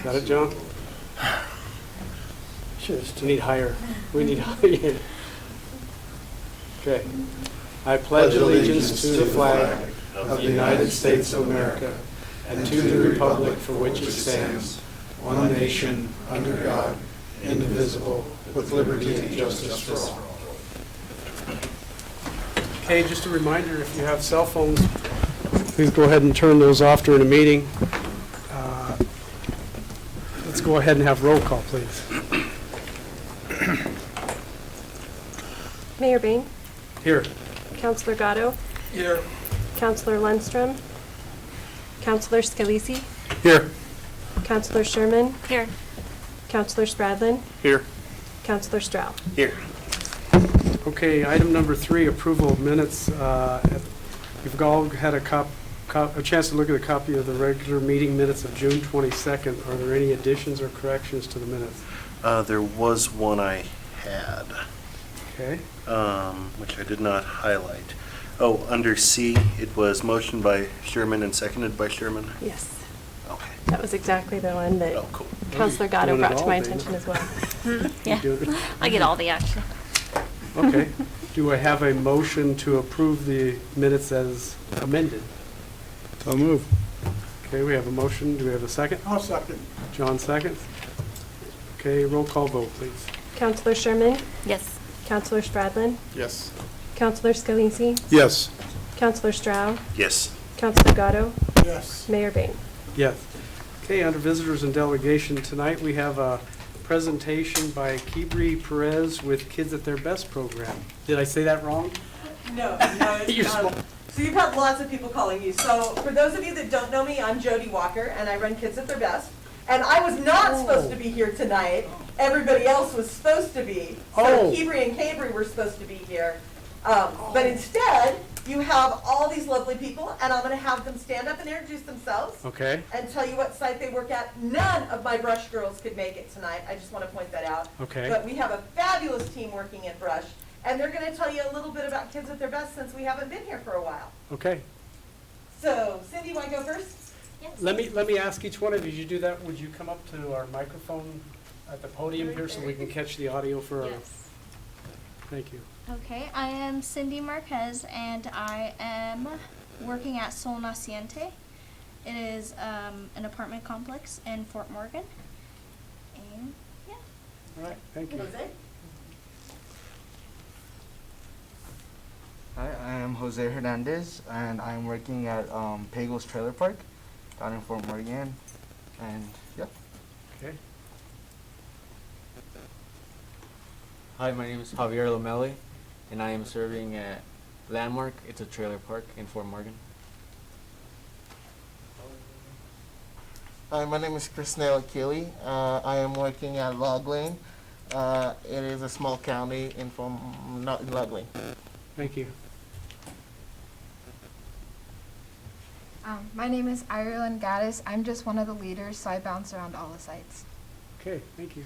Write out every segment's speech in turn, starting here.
Got it, John? We need higher. We need higher. Okay. I pledge allegiance to the flag of the United States of America and to the republic for which it stands, one nation, under God, indivisible, with liberty and justice for all. Okay, just a reminder, if you have cell phones, please go ahead and turn those off during a meeting. Let's go ahead and have roll call, please. Mayor Bain, Here. Councillor Gatto, Here. Councillor Lundstrom, Councillor Scalisi, Here. Councillor Sherman, Here. Councillor Spradlin, Here. Councillor Stroud. Here. Okay, item number 3, approval of minutes. You've all had a chance to look at a copy of the regular meeting minutes of June 22nd. Are there any additions or corrections to the minutes? There was one I had, Okay. which I did not highlight. Oh, under C, it was motioned by Sherman and seconded by Sherman. Yes, Okay. that was exactly the one that Oh, cool. Councillor Gatto Doing it brought to all, my Dana. attention as well. Yeah, I get all the action. Okay. Do I have a motion to approve the minutes as amended? I'll move. Okay, we have a motion. Do we have a second? I'll second. John seconds. Okay, roll call vote, please. Councillor Sherman, Yes. Councillor Spradlin, Yes. Councillor Scalisi, Yes. Councillor Stroud, Yes. Councillor Gatto, Yes. Mayor Bain. Yes. Okay, under visitors and delegation, tonight we have a presentation by Kabrie Perez with Kids at Their Best program. Did I say that wrong? No, You're it's, small. so you've had lots of people calling you. So for those of you that don't know me, I'm Jody Walker, and I run Kids at Their Best. And I was not supposed to be here tonight. Everybody else was supposed to be. So Oh. Kabrie and Kabrie were supposed to be here. But instead, you have all these lovely people, and I'm going to have them stand up and introduce themselves Okay, and tell you what site they work at. None of my Brush girls could make it tonight. I just want to point that out. okay. But we have a fabulous team working at Brush, and they're going to tell you a little bit about Kids at Their Best since we haven't been here for a while. Okay. So, Cindy, you want to go first? Yes. Let me ask each one of you, as you do that, would you come up to our microphone at the podium here so we can catch the audio for our... Yes. Thank you. Okay, I am Cindy Marquez and I am working at Sol Naciente. It is an apartment complex in Fort Morgan. And yeah. All right, thank you. Jose? Hi, I am Jose Hernandez, and I'm working at Pagos Trailer Park down in Fort Morgan, and yeah. Okay. Hi, my name is Javier Lomeli, and I am serving at Landmark. It's a trailer park in Fort Morgan. Hi, my name is Chris Akili. I am working at Log Lane. It is a small county in not in Log Lane. Thank you. My name is Ireland Gaddis. I'm just one of the leaders, so I bounce around all the sites. Okay, thank you.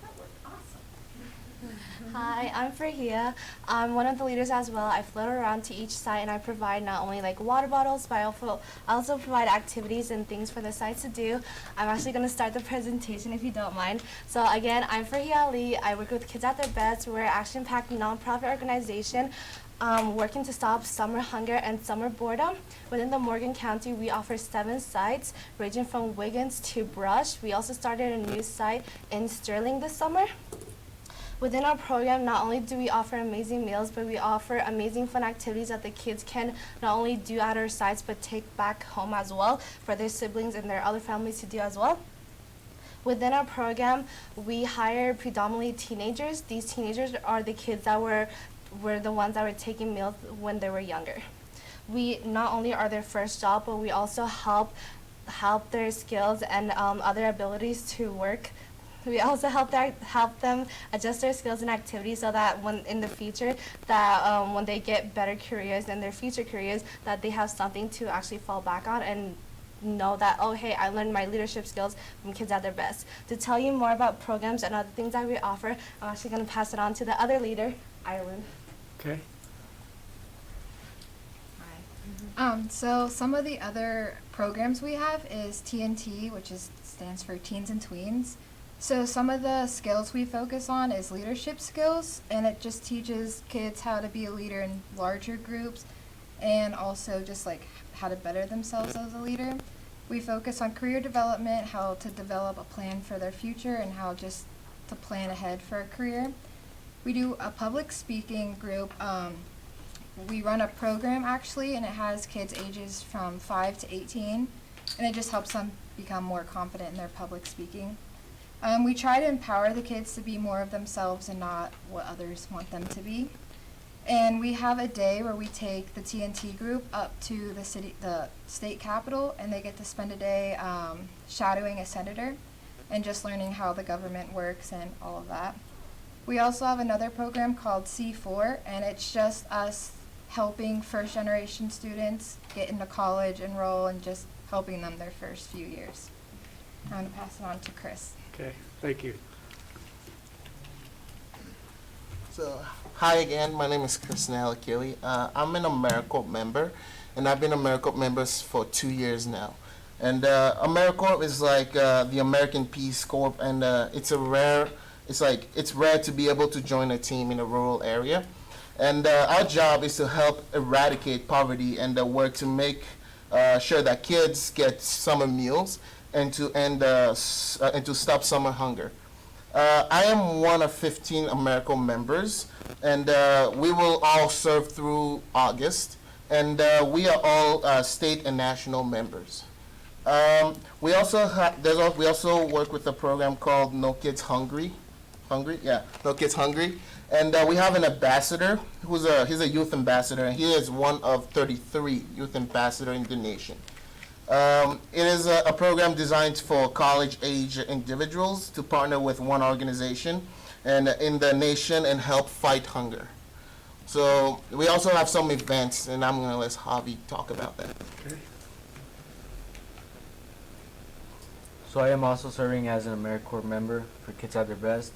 That worked awesome. Hi, I'm Frahia. I'm one of the leaders as well. I float around to each site and I provide not only like water bottles, but I also provide activities and things for the sites to do. I'm actually going to start the presentation if you don't mind. So again, I'm Frahia Ali. I work with Kids at Their Best. We're an action-packed nonprofit organization working to stop summer hunger and summer boredom. Within the Morgan County, we offer 7 sites ranging from Wiggins to Brush. We also started a new site in Sterling this summer. Within our program, not only do we offer amazing meals, but we offer amazing fun activities that the kids can not only do at our sites, but take back home as well for their siblings and their other families to do as well. Within our program, we hire predominantly teenagers. These teenagers are the kids that were the ones that were taking meals when they were younger. We not only are their first job, but we also help their skills and other abilities to work. We also help them adjust their skills and activities so that when in the future, that when they get better careers in their future careers, that they have something to actually fall back on and know that, oh, hey, I learned my leadership skills from Kids at Their Best. To tell you more about programs and other things that we offer, I'm actually going to pass it on to the other leader, Ireland. Okay. Hi. So some of the other programs we have is TNT, which stands for Teens and Tweens. So some of the skills we focus on is leadership skills, and it just teaches kids how to be a leader in larger groups and also just like how to better themselves as a leader. We focus on career development, how to develop a plan for their future and how just to plan ahead for a career. We do a public speaking group. We run a program actually, and it has kids ages from 5 to 18, and it just helps them become more confident in their public speaking. We try to empower the kids to be more of themselves and not what others want them to be. And we have a day where we take the TNT group up to the state capitol, and they get to spend a day shadowing a senator and just learning how the government works and all of that. We also have another program called C4, and it's just us helping first-generation students get into college, enroll, and just helping them their first few years. I'm going to pass it on to Chris. Okay, thank you. So, hi again, my name is Chris Akili. I'm an AmeriCorps member, and I've been AmeriCorps members for 2 years now. And AmeriCorps is like the American Peace Corps, and it's rare to be able to join a team in a rural area. And our job is to help eradicate poverty and work to make sure that kids get summer meals and to stop summer hunger. I am one of 15 AmeriCorps members, and we will all serve through August, and we are all state and national members. We also work with a program called No Kids Hungry. No Kids Hungry. And we have an ambassador he's a youth ambassador, and he is one of 33 youth ambassadors in the nation. It is a program designed for college-age individuals to partner with one organization and in the nation and help fight hunger. So we also have some events, and I'm going to let Javi talk about that. Okay. So I am also serving as an AmeriCorps member for Kids at Their Best,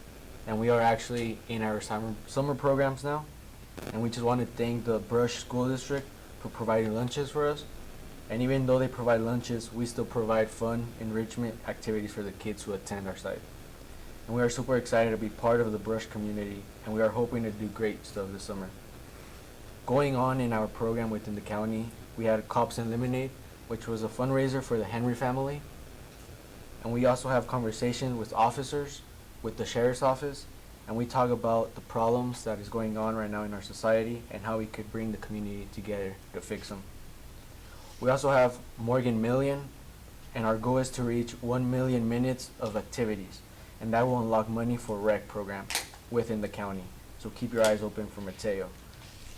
and we are actually in our summer programs now. And we just want to thank the Brush School District for providing lunches for us. And even though they provide lunches, we still provide fun, enrichment activities for the kids who attend our site. And we are super excited to be part of the Brush community, and we are hoping to do great stuff this summer. Going on in our program within the county, we had Cops and Lemonade, which was a fundraiser for the Henry family. And we also have conversations with officers, with the sheriff's office, and we talk about the problems that is going on right now in our society and how we could bring the community together to fix them. We also have Morgan Million, and our goal is to reach 1 million minutes of activities, and that will unlock money for rec program within the county. So keep your eyes open for Mateo.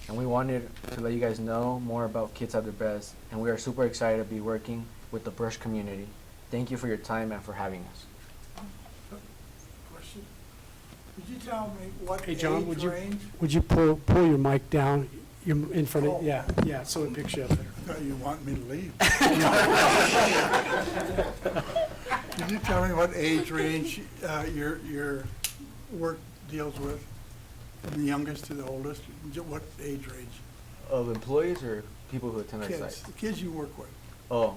And we wanted to let you guys know more about Kids at Their Best, and we are super excited to be working with the Brush community. Thank you for your time and for having us. Question. Could you tell me what Hey, John, age range? would you pull your mic down? You're in front of, yeah, so it picks you up there. I thought you want me to leave. Could you tell me what age range your work deals with, from the youngest to the oldest? What age range? Of employees or people who attend our Kids, site? the kids you work with. Oh,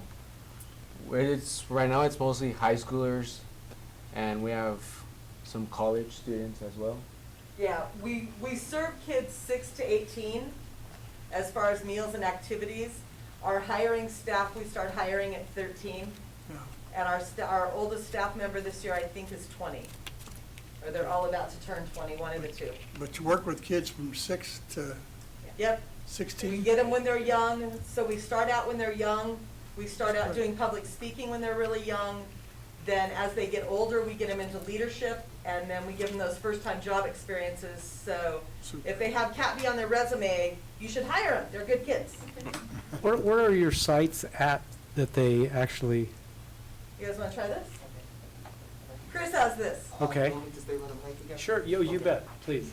right now it's mostly high schoolers, and we have some college students as well. Yeah, we serve kids 6 to 18 as far as meals and activities. Our hiring staff, we start hiring at 13. Yeah. And our oldest staff member this year, I think, is 20. Or they're all about to turn 20, one of the two. But you work with kids from 6 to Yep. We 16? get them when they're young, so we start out when they're young. We start out doing public speaking when they're really young. Then as they get older, we get them into leadership, and then we give them those first-time job experiences. So Super. if they have CATB on their resume, you should hire them. They're good kids. Where are your sites at that they actually, You guys want to try this? Chris has this. okay. You want me to stay with the mic again? Sure, you bet, please.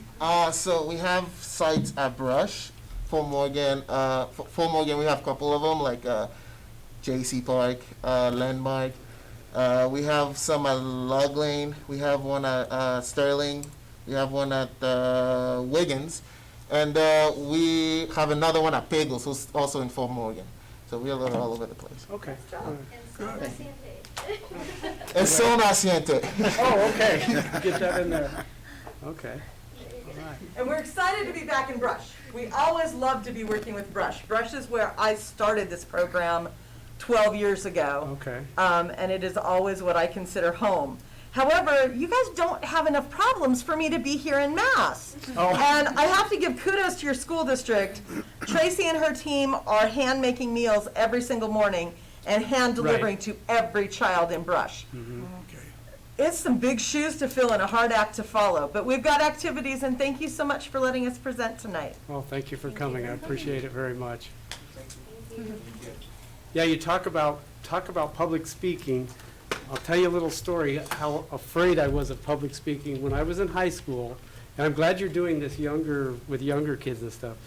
So we have sites at Brush, for Morgan. For Morgan, we have a couple of them, like J.C. Park, Landmark. We have some at Log Lane. We have one at Sterling. We have one at Wiggins. And we have another one at Pagels, who's also in Fort Morgan. So we're all over the place. Okay. And so naciente. Oh, okay. Get that in there. Okay. All right. And we're excited to be back in Brush. We always love to be working with Brush. Brush is where I started this program 12 years ago. Okay. And it is always what I consider home. However, you guys don't have enough problems for me to be here in Mass. Oh. And I have to give kudos to your school district. Tracy and her team are hand-making meals every single morning and hand-delivering Right. to every child in Brush. Okay. It's some big shoes to fill and a hard act to follow, but we've got activities, and thank you so much for letting us present tonight. Well, thank you for coming. I appreciate it very much. Yeah, you talk about public speaking. I'll tell you a little story, how afraid I was of public speaking when I was in high school. And I'm glad you're doing this with younger kids and stuff.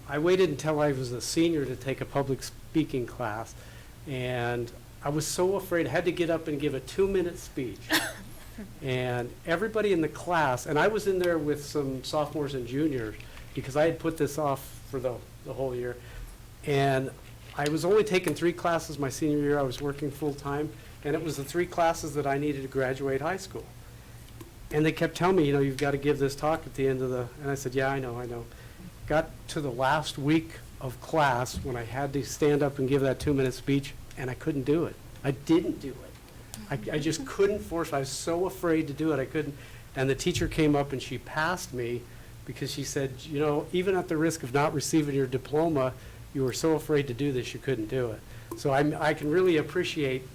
I waited until I was a senior to take a public speaking class. And I was so afraid. I had to get up and give a 2-minute speech. And everybody in the class, and I was in there with some sophomores and juniors because I had put this off for the whole year. And I was only taking 3 classes my senior year. I was working full-time. And it was the 3 classes that I needed to graduate high school. And they kept telling me, you've got to give this talk at the end of and I said, yeah, I know. Got to the last week of class when I had to stand up and give that 2-minute speech, and I couldn't do it. I didn't do it. I just couldn't force it. I was so afraid to do it, I couldn't. And the teacher came up and she passed me because she said, even at the risk of not receiving your diploma, you were so afraid to do this, you couldn't do it. So I can really appreciate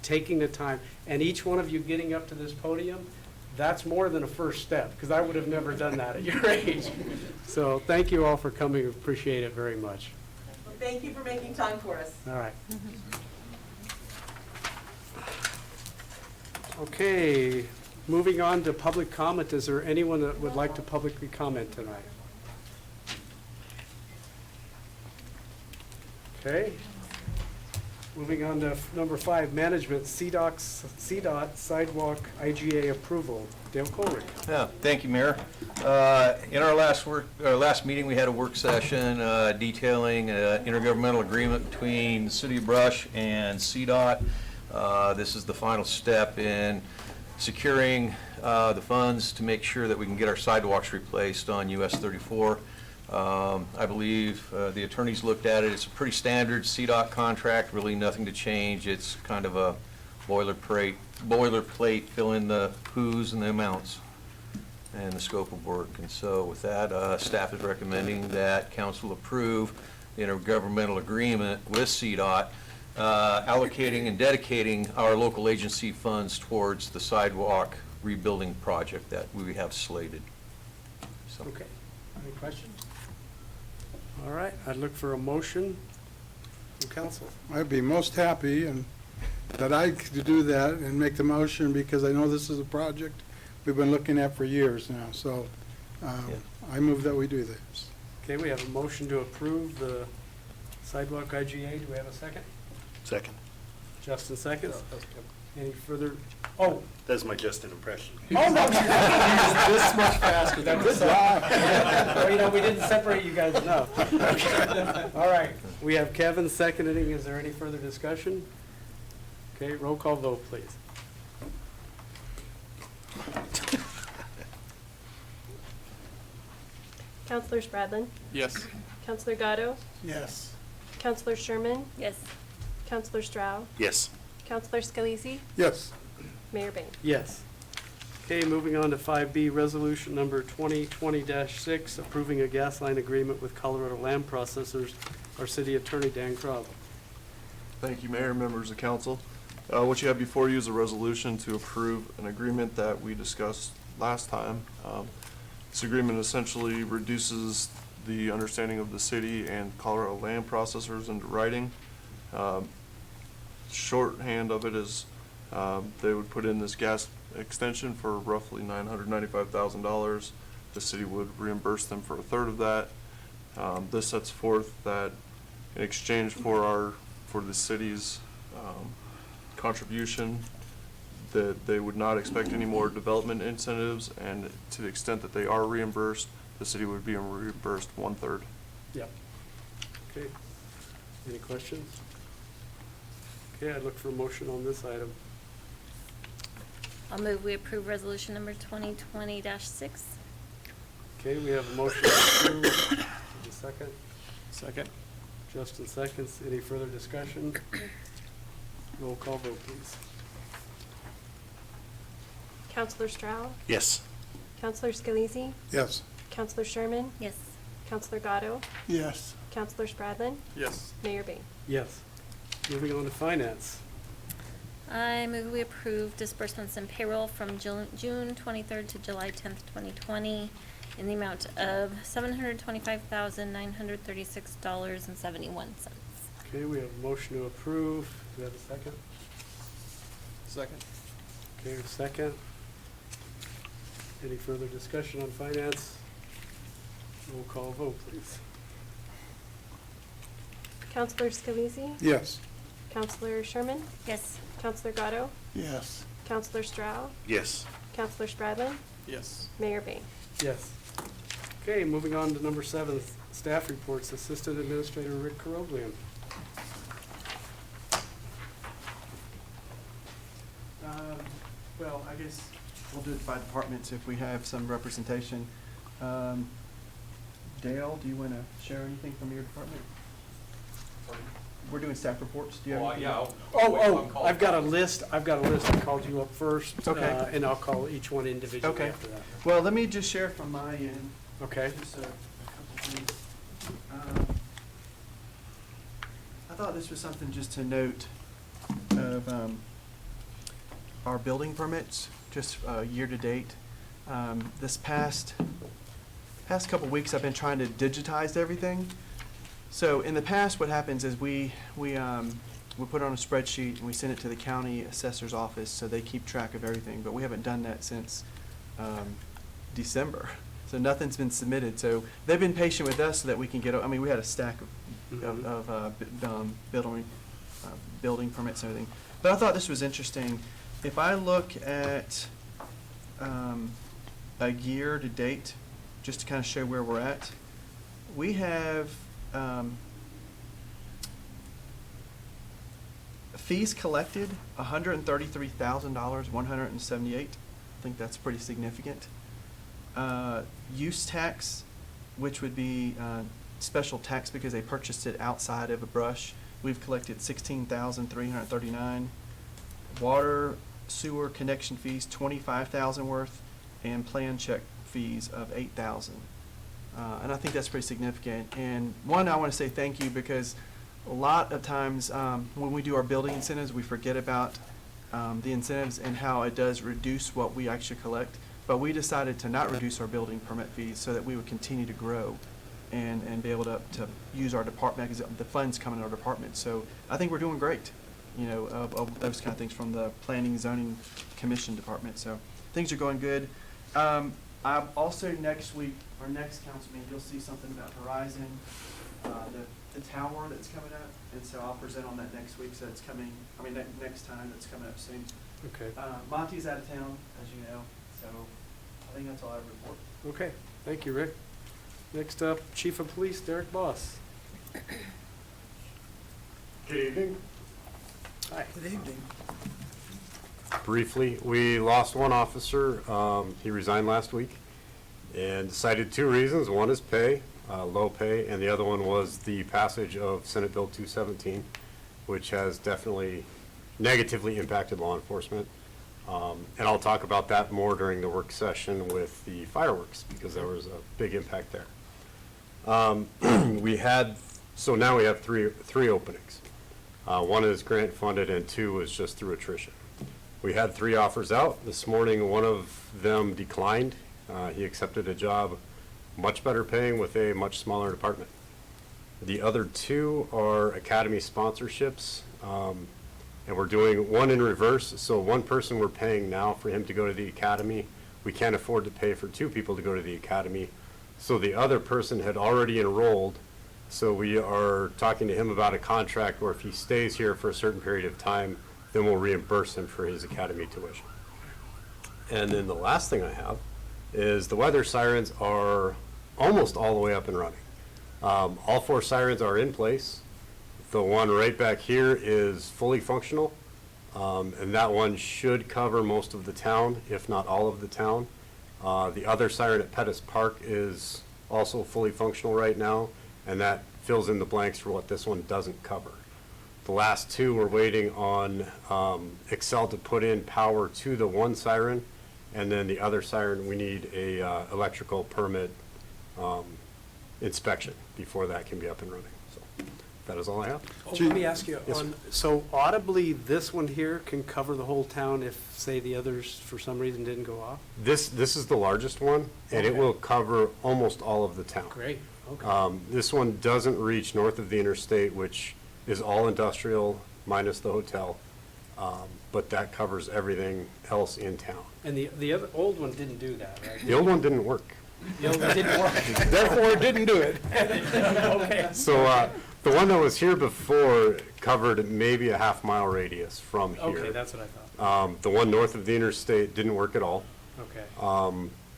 taking the time, and each one of you getting up to this podium, that's more than a first step, because I would have never done that at your age. So thank you all for coming. Appreciate it very much. Well, thank you for making time for us. All right. Okay, moving on to public comment. Is there anyone that would like to publicly comment tonight? Okay. Moving on to number 5, management, CDOT Sidewalk IGA approval. Dale Coleridge. Yeah, thank you, Mayor. In our last meeting, we had a work session detailing an intergovernmental agreement between the City of Brush and CDOT. This is the final step in securing the funds to make sure that we can get our sidewalks replaced on US 34. I believe the attorneys looked at it. It's a pretty standard CDOT contract, really nothing to change. It's kind of a boilerplate, fill in the who's and the amounts and the scope of work. And so with that, staff is recommending that council approve the intergovernmental agreement with CDOT, allocating and dedicating our local agency funds towards the sidewalk rebuilding project that we have slated. So. Okay. Any questions? All right. I'd look for a motion from council. I'd be most happy and that I could do that and make the motion because I know this is a project we've been looking at for years now. So I move that we do this. Okay, we have a motion to approve the sidewalk IGA. Do we have a second? Second. Justin seconds. Any further? Oh. That's my Justin impression. Oh, no. This much faster. Good job. Well, we didn't separate you guys enough. Okay. All right. We have Kevin seconding. Is there any further discussion? Okay, roll call vote, please. Counselor Spradlin? Yes. Counselor Gatto? Yes. Counselor Sherman? Yes. Counselor Stroud? Yes. Counselor Scalise? Yes. Mayor Bain? Yes. Okay, moving on to 5B, resolution number 2020-6, approving a gas line agreement with Colorado Land Processors. Our city attorney, Dan Crowell. Thank you, Mayor, members of council. What you have before you is a resolution to approve an agreement that we discussed last time. This agreement essentially reduces the understanding of the city and Colorado Land Processors into writing. Shorthand of it is they would put in this gas extension for roughly $995,000. The city would reimburse them for a third of that. This sets forth that in exchange for the city's contribution, that they would not expect any more development incentives, and to the extent that they are reimbursed, the city would be reimbursed 1/3. Yep. Okay. Any questions? Okay, I'd look for a motion on this item. I'll move we approve resolution number 2020-6. Okay, we have a motion to approve. Is there a second? Second. Justin seconds. Any further discussion? Roll call vote, please. Counselor Stroud? Yes. Counselor Scalise? Yes. Counselor Sherman? Yes. Counselor Gatto? Yes. Counselor Spradlin? Yes. Mayor Bain? Yes. Moving on to finance. I move we approve disbursements and payroll from June 23rd to July 10th, 2020 in the amount of $725,936.71. Okay, we have a motion to approve. Do we have a second? Second. Okay, a second. Any further discussion on finance? Roll call vote, please. Counselor Scalise? Yes. Counselor Sherman? Yes. Counselor Gatto? Yes. Counselor Stroud? Yes. Counselor Spradlin? Yes. Mayor Bain? Yes. Okay, moving on to number 7, staff reports. Assistant Administrator Rick Karoblian. Well, I guess we'll do it by departments if we have some representation. Dale, do you want to share anything from your department? We're doing staff reports. Do you have anything? I've got a list. I called you up first. Okay. And I'll call each one individually Okay. after that. Well, let me just share from my end. Okay. Just a couple things. I thought this was something just to note of our building permits, just year to date. This past couple weeks, I've been trying to digitize everything. So in the past, what happens is we put it on a spreadsheet and we send it to the county assessor's office so they keep track of everything. But we haven't done that since December. So nothing's been submitted. So they've been patient with us so that we can get. I mean, we had a stack of building permits and everything. But I thought this was interesting. If I look at a year to date, just to kind of show where we're at, we have fees collected, $133,178. I think that's pretty significant. Use tax, which would be special tax because they purchased it outside of a brush, we've collected $16,339. Water, sewer connection fees, $25,000 worth, and plan check fees of $8,000. And I think that's pretty significant. And one, I want to say thank you because a lot of times when we do our building incentives, we forget about the incentives and how it does reduce what we actually collect. But we decided to not reduce our building permit fees so that we would continue to grow and be able to use our department, because the funds come in our department. So I think we're doing great, of those kind of things from the Planning Zoning Commission department. So things are going good. I'm also next week, our next council meeting, you'll see something about Horizon, the tower that's coming up, and so I'll present on that next week. So it's coming. Next time that's coming up soon. Okay. Monty's out of town, as you know, so I think that's all I have to report. Okay. Thank you, Rick. Next up, Chief of Police Derek Boss. Good evening. Hi. Good evening. Briefly, we lost one officer. He resigned last week and cited 2 reasons. One is pay, low pay, and the other one was the passage of Senate Bill 217, which has definitely negatively impacted law enforcement. And I'll talk about that more during the work session with the fireworks because there was a big impact there. So now we have three openings. One is grant funded and 2 is just through attrition. We had 3 offers out. This morning, one of them declined. He accepted a job much better paying with a much smaller department. The other 2 are academy sponsorships, and we're doing one in reverse. So one person we're paying now for him to go to the academy. We can't afford to pay for 2 people to go to the academy. So the other person had already enrolled. So we are talking to him about a contract where if he stays here for a certain period of time, then we'll reimburse him for his academy tuition. And then the last thing I have is the weather sirens are almost all the way up and running. All 4 sirens are in place. The one right back here is fully functional, and that one should cover most of the town, if not all of the town. The other siren at Pettis Park is also fully functional right now, and that fills in the blanks for what this one doesn't cover. The last 2, we're waiting on Excel to put in power to the one siren, and then the other siren, we need a electrical permit inspection before that can be up and running. So that is all I have. Oh, let me ask you, Yes, on, sir. so audibly, this one here can cover the whole town if, say, the others for some reason didn't go off? This is the largest one, and it Okay. will cover almost all of the town. Great, okay. This one doesn't reach north of the interstate, which is all industrial minus the hotel, but that covers everything else in town. And the other, old one didn't do that, right? The old one didn't work. The old one didn't work. Therefore, it didn't do it. Okay. So the one that was here before covered maybe a half-mile radius from here. Okay, that's what I thought. The one north of the interstate didn't work at all. Okay.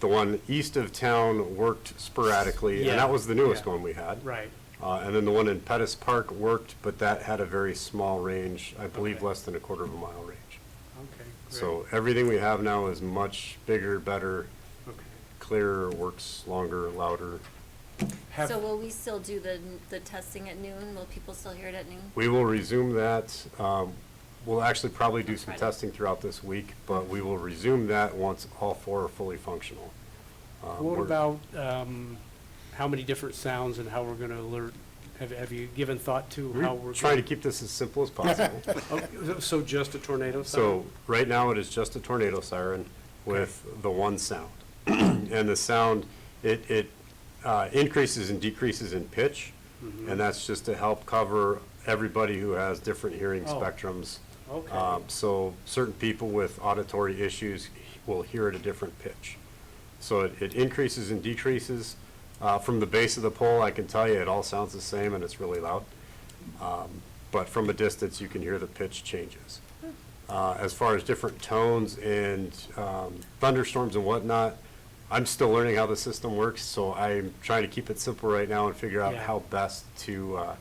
The one east of town worked sporadically, Yeah, and that was the newest yeah. one we had. Right. And then the one in Pettis Park worked, but that had a very small range, I believe Okay. less than a quarter of a mile range. Okay, great. So everything we have now is much bigger, better, Okay. clearer, works longer, louder. So will we still do the testing at noon? Will people still hear it at noon? We will resume that. We'll actually probably do some Friday. testing throughout this week, but we will resume that once all 4 are fully functional. What We're- about how many different sounds and how we're going to alert? Have you given thought to how we're We're trying to keep this as simple as possible. So just a tornado So siren? right now, it is just a tornado siren with the one sound. And the sound, it increases and decreases in pitch, and that's just to help cover everybody who has different hearing Oh. spectrums. Okay. So certain people with auditory issues will hear at a different pitch. So it increases and decreases. From the base of the pole, I can tell you, it all sounds the same, and it's really loud. But from a distance, you can hear the pitch changes. As far as different tones and thunderstorms and whatnot, I'm still learning how the system works, so I'm trying to keep it simple right now and figure out Yeah. how best to,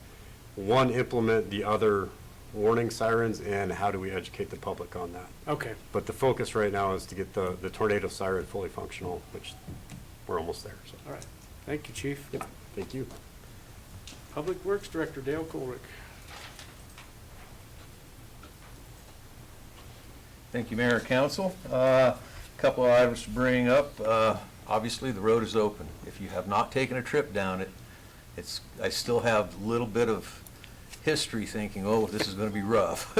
one, implement the other warning sirens, and how do we educate the public on that. Okay. But the focus right now is to get the tornado siren fully functional, which we're almost there, so. All right. Thank you, Chief. Yep, thank you. Public Works Director Dale Colrick. Thank you, Mayor and Council. Couple of items to bring up. Obviously, the road is open. If you have not taken a trip down it, I still have a little bit of history thinking, oh, this is going to be rough,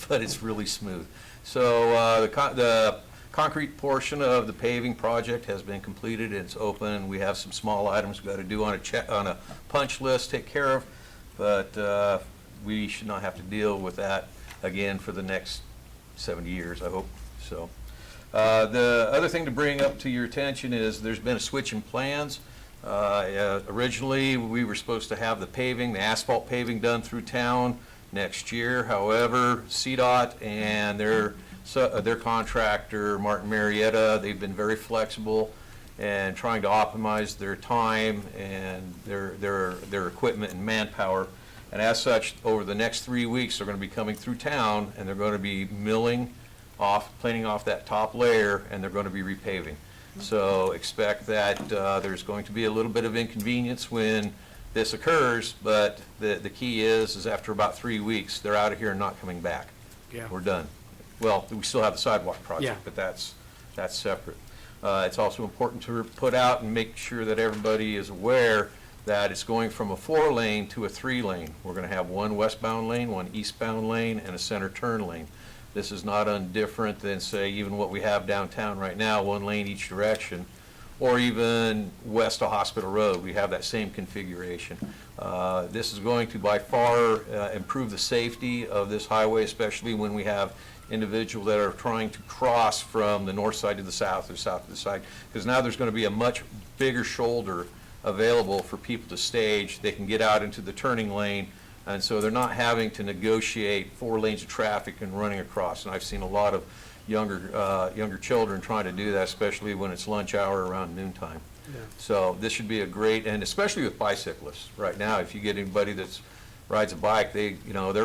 but it's really smooth. So the concrete portion of the paving project has been completed. It's open. We have some small items we've got to do on a punch list, take care of, but we should not have to deal with that again for the next 70 years, I hope. So the other thing to bring up to your attention is there's been a switch in plans. Originally, we were supposed to have the asphalt paving done through town next year. However, CDOT and their contractor, Martin Marietta, they've been very flexible and trying to optimize their time and their equipment and manpower. And as such, over the next 3 weeks, they're going to be coming through town, and they're going to be planing off that top layer, and they're going to be repaving. So expect that there's going to be a little bit of inconvenience when this occurs, but the key is after about 3 weeks, they're out of here and not coming back. Yeah. We're done. Well, we still have the sidewalk project, Yeah. but that's separate. It's also important to put out and make sure that everybody is aware that it's going from a 4-lane to a 3-lane. We're going to have one westbound lane, one eastbound lane, and a center turn lane. This is not undifferent than, say, even what we have downtown right now, 1 lane each direction, or even west of Hospital Road. We have that same configuration. This is going to by far improve the safety of this highway, especially when we have individuals that are trying to cross from the north side to the south or south to the side, because now there's going to be a much bigger shoulder available for people to stage. They can get out into the turning lane, and so they're not having to negotiate 4 lanes of traffic and running across. And I've seen a lot of younger children trying to do that, especially when it's lunch hour around noontime. Yeah. So this should be a great, and especially with bicyclists, right now, if you get anybody that's rides a bike, they're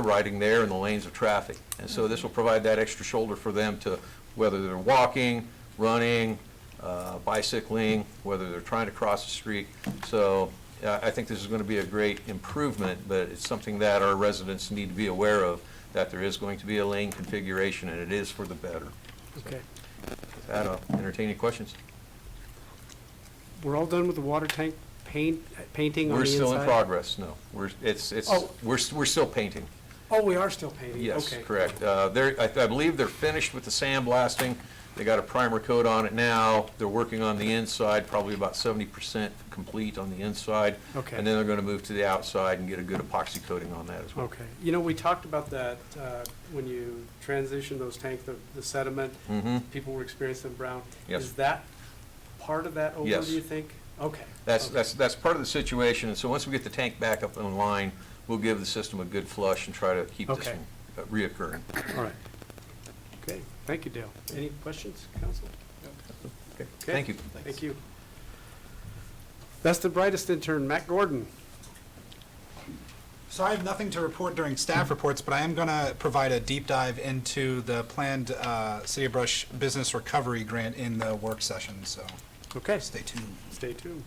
riding there in the lanes of traffic. And so this will provide that extra shoulder for them to, whether they're walking, running, bicycling, whether they're trying to cross the street. So I think this is going to be a great improvement, but it's something that our residents need to be aware of, that there is going to be a lane configuration, and it is for the better. Okay. With that, I'll entertain any questions. We're all done with the water tank painting on the inside? We're still in progress, no. Oh. We're still painting. Oh, we are still painting? Yes, Okay. correct. I believe they're finished with the sandblasting. They got a primer coat on it now. They're working on the inside, probably about 70% complete on the inside. Okay. And then they're going to move to the outside and get a good epoxy coating on that as well. Okay. You know, we talked about that when you transition those tanks, the sediment, people were experiencing them brown. Yes. Is that part of that over, Yes. do you think? Okay. That's part of the situation. And so once we get the tank back up in line, we'll give the system a good flush and try to keep this Okay. from reoccurring. All right. Okay, thank you, Dale. Any questions, council? Okay. Thank you. Thank you. Best and brightest intern, Matt Gordon. So I have nothing to report during staff reports, but I am going to provide a deep dive into the planned City of Brush Business Recovery Grant in the work session, so Okay. stay tuned. Stay tuned.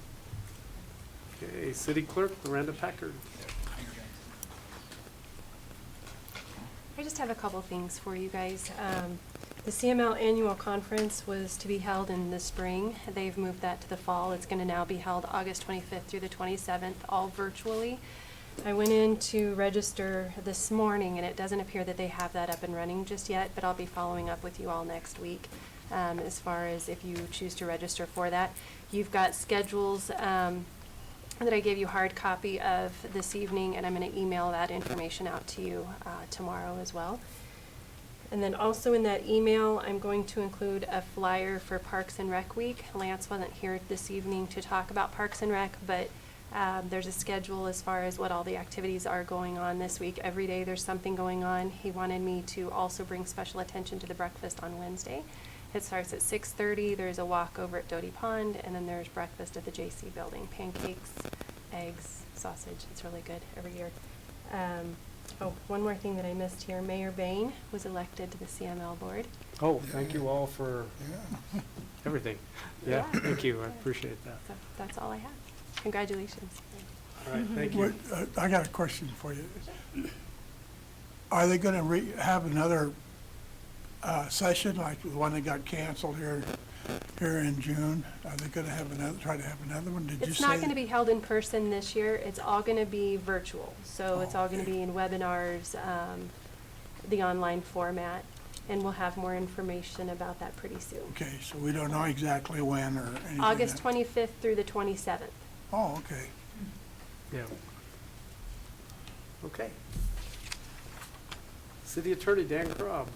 Okay, City Clerk, Miranda Packard. I just have a couple things for you guys. The CML annual conference was to be held in the spring. They've moved that to the fall. It's going to now be held August 25th through the 27th, all virtually. I went in to register this morning, and it doesn't appear that they have that up and running just yet, but I'll be following up with you all next week as far as if you choose to register for that. You've got schedules that I gave you hard copy of this evening, and I'm going to email that information out to you tomorrow as well. And then also in that email, I'm going to include a flyer for Parks and Rec Week. Lance wasn't here this evening to talk about Parks and Rec, but there's a schedule as far as what all the activities are going on this week. Every day there's something going on. He wanted me to also bring special attention to the breakfast on Wednesday. It starts at 6:30. There's a walk over at Doty Pond, and then there's breakfast at the JC building. Pancakes, eggs, sausage. It's really good every year. Oh, one more thing that I missed here. Mayor Bain was elected to the CML board. Oh, thank you all for everything. Yeah, thank you. I appreciate that. So that's all I have. Congratulations. All right, thank you. I got a question for you. Are they going to have another session like the one that got canceled here in June? Are they going to have try to have another one? Did you say? It's not going to be held in person this year. It's all going to be virtual. So it's all going to be in webinars, the online format, and we'll have more information about that pretty soon. Okay, so we don't know exactly when or anything. August 25th through the 27th. Oh, okay. Yeah. Okay. City Attorney Dan Krob.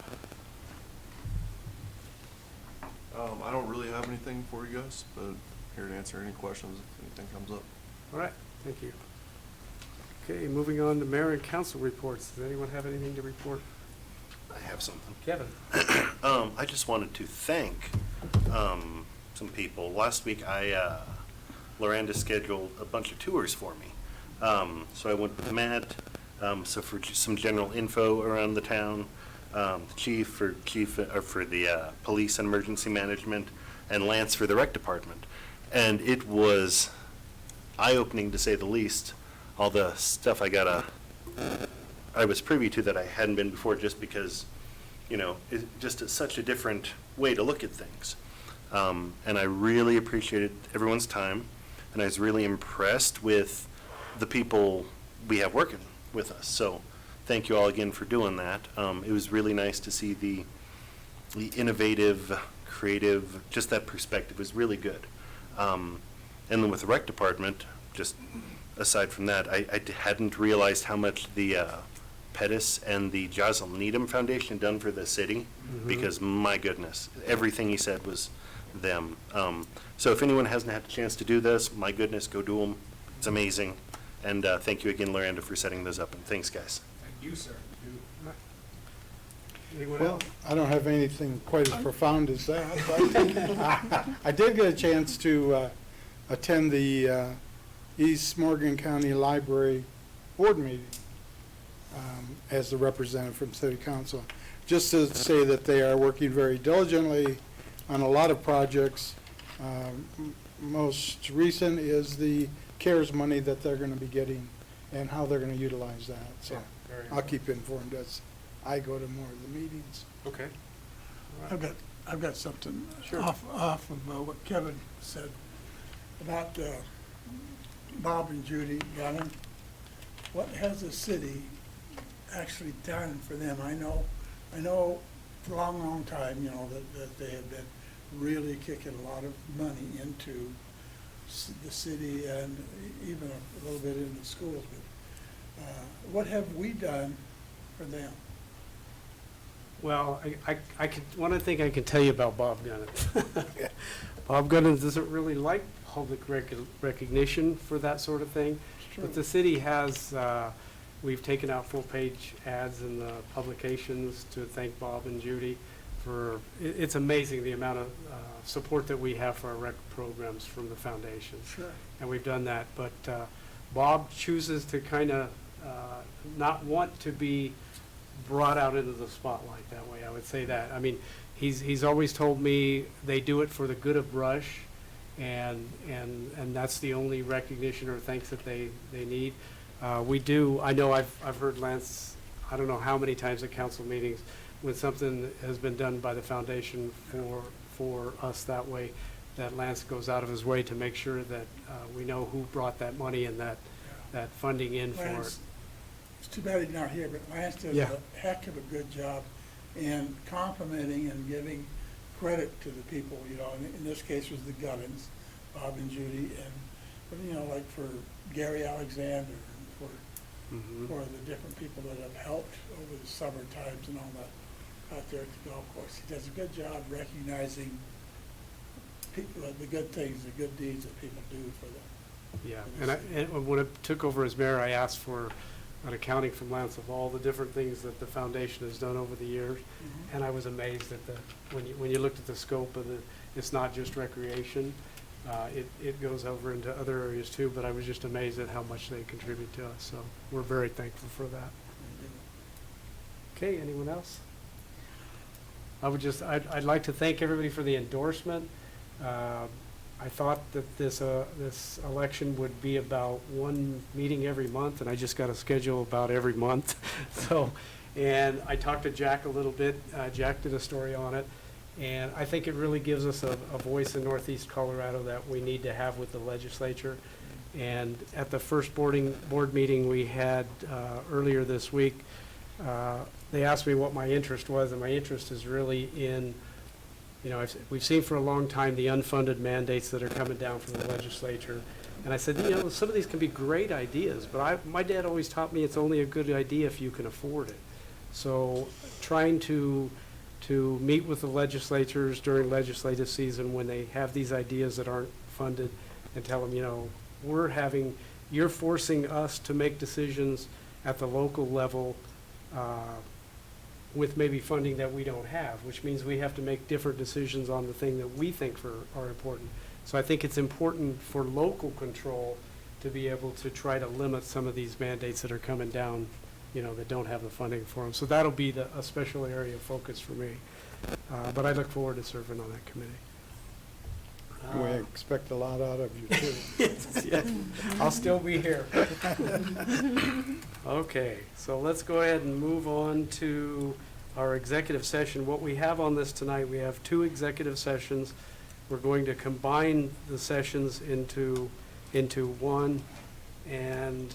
I don't really have anything for you guys, but here to answer any questions if anything comes up. All right, thank you. Okay, moving on to mayor and council reports. Does anyone have anything to report? I have something. Kevin. I just wanted to thank some people. Last week, Loranda scheduled a bunch of tours for me. So I went with Matt, so for some general info around the town, the chief for the police and emergency management, and Lance for the rec department. And it was eye-opening to say the least, all the stuff I was privy to that I hadn't been before, just because, it's just such a different way to look at things. And I really appreciated everyone's time, and I was really impressed with the people we have working with us. So thank you all again for doing that. It was really nice to see the innovative, creative, just that perspective was really good. And then with the rec department, just aside from that, I hadn't realized how much the Pettis and the Jocelyn Needham Foundation done for the city, because my goodness, everything he said was them. So if anyone hasn't had a chance to do this, my goodness, go do them. It's amazing. And thank you again, Loranda, for setting those up. And thanks, guys. Thank you, sir. Anyone Well, else? I don't have anything quite as profound as that. But I did get a chance to attend the East Morgan County Library Board meeting as the representative from City Council. Just to say that they are working very diligently on a lot of projects. Most recent is the CARES money that they're going to be getting and how they're going to utilize that. So Yeah, very I'll well. keep you informed as I go to more of the meetings. Okay. I've got something Sure. off of what Kevin said about Bob and Judy Gunn. What has the city actually done for them? I know for a long, long time, that they have been really kicking a lot of money into the city and even a little bit into schools. But what have we done for them? Well, I could, one thing I can tell you about Bob Gunnins. Bob Gunnins doesn't really like public recognition for that sort of thing. But the city has, we've taken out full-page ads in the publications to thank Bob and Judy for, it's amazing the amount of support that we have for our rec programs from the foundation. Sure. And we've done that. But Bob chooses to kind of not want to be brought out into the spotlight that way. I would say that. I mean, he's always told me they do it for the good of Brush, and that's the only recognition or thanks that they need. We do. I know I've heard Lance, I don't know how many times at council meetings when something has been done by the foundation for us that way, that Lance goes out of his way to make sure that we know who brought that money and that funding in for it. It's too bad he's not here, but Lance does Yeah. a heck of a good job in complimenting and giving credit to the people, in this case was the Gunnins, Bob and Judy, and, like for Gary Alexander, and for the different people that have helped over the summer times and all that out there at the golf course. He does a good job recognizing people, the good things, the good deeds that people do for them. Yeah, and when I took over as mayor, I asked for an accounting from Lance of all the different things that the foundation has done over the years, and I was amazed at when you looked at the scope of it. It's not just recreation; it goes over into other areas too. But I was just amazed at how much they contribute to us. So we're very thankful for that. Okay, anyone else? I'd like to thank everybody for the endorsement. I thought that this election would be about one meeting every month, and I just got a schedule about every month. So, and I talked to Jack a little bit. Jack did a story on it, and I think it really gives us a voice in Northeast Colorado that we need to have with the legislature. And at the first board meeting we had earlier this week, they asked me what my interest was, and my interest is really in, we've seen for a long time the unfunded mandates that are coming down from the legislature. And I said, some of these can be great ideas, but my dad always taught me it's only a good idea if you can afford it. So trying to meet with the legislatures during legislative season when they have these ideas that aren't funded and tell them, you're forcing us to make decisions at the local level with maybe funding that we don't have, which means we have to make different decisions on the thing that we think are important. So I think it's important for local control to be able to try to limit some of these mandates that are coming down, that don't have the funding for them. So that'll be a special area of focus for me. But I look forward to serving on that committee. We expect a lot out of you, too. Yes, I'll still be here. Okay, so let's go ahead and move on to our executive session. What we have on this tonight, we have 2 executive sessions. We're going to combine the sessions into one, and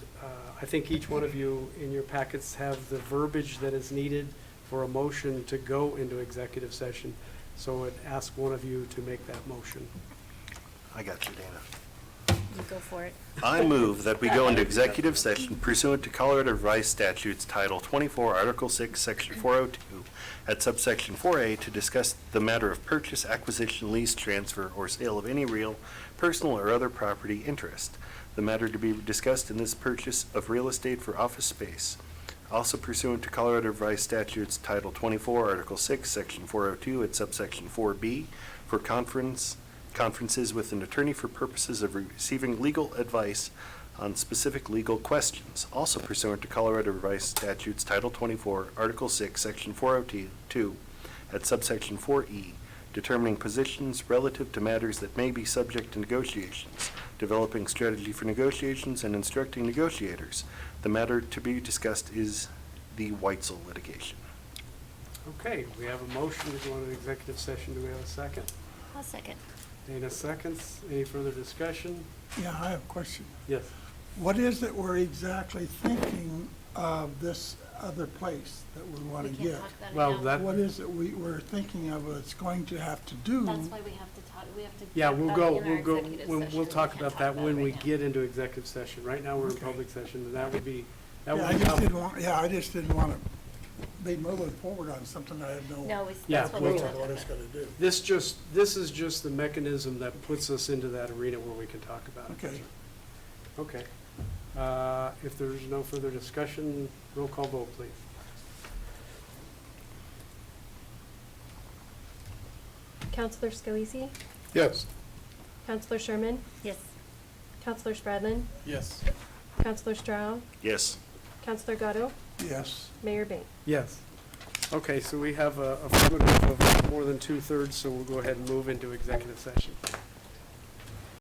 I think each one of you in your packets have the verbiage that is needed for a motion to go into executive session. So I'd ask one of you to make that motion. I got you, Dana. You go for it. I move that we go into executive session pursuant to Colorado Revised Statutes Title 24, Article 6, Section 402, at subsection 4A to discuss the matter of purchase, acquisition, lease, transfer, or sale of any real, personal, or other property interest. The matter to be discussed in this purchase of real estate for office space. Also pursuant to Colorado Revised Statutes Title 24, Article 6, Section 402, at subsection 4B, for conference Conferences with an attorney for purposes of receiving legal advice on specific legal questions, also pursuant to Colorado Revised Statutes Title 24, Article 6, Section 402, at subsection 4E, determining positions relative to matters that may be subject to negotiations, developing strategy for negotiations, and instructing negotiators. The matter to be discussed is the Weitzel litigation. Okay, we have a motion to go into executive session. Do we have a second? I'll second. Dana seconds. Any further discussion? Yeah, I have a question. Yes. What is it we're exactly thinking of this other place that we want to get? Well, that, What is it we're thinking of it's going to have to do? That's why we have to talk, we have to. yeah, talk we'll about go, it in our we'll go, executive we'll session. we'll talk can't about that when right we now. get into executive session. Right now, we're in Okay. public session, and that would be, that Yeah, would I be. just didn't want to be moving forward on something I had No, no Yeah, that's what we'll we're clue talk of doing. what it's going to do. This is just the mechanism that puts us into that arena where we can talk about it. Okay. Okay. If there's no further discussion, roll call vote, please. Counselor Scalisi? Yes. Counselor Sherman? Yes. Counselor Spradlin? Yes. Counselor Stroud? Yes. Counselor Gatto? Yes. Mayor Bain? Yes. Okay, so we have a affirmative of more than 2/3, so we'll go ahead and move into executive session.